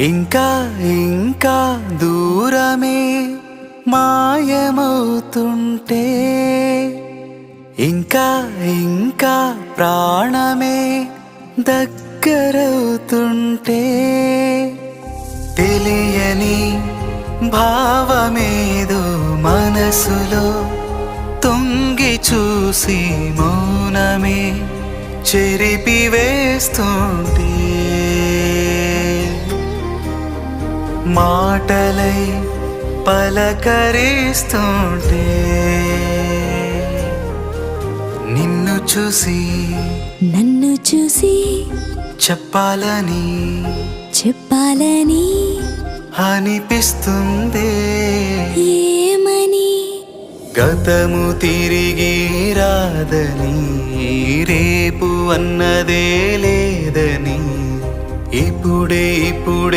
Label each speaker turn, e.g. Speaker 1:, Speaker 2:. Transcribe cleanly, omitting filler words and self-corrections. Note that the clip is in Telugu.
Speaker 1: ఇంకా ఇంకా దూరమే మాయమవుతుంటే, ఇంకా ఇంకా ప్రాణమే దగ్గరవుతుంటే, తెలియని భావమేదో మనసులో తొంగి చూసి మౌనమే చెరిపివేస్తుంటే, మాటలై పలకరిస్తుంటే, నిన్ను చూసి
Speaker 2: నన్ను చూసి
Speaker 1: చెప్పాలని అనిపిస్తుందే.
Speaker 2: ఏమని?
Speaker 1: గతము తిరిగి రాదని, రేపు అన్నదే లేదని, ఇప్పుడే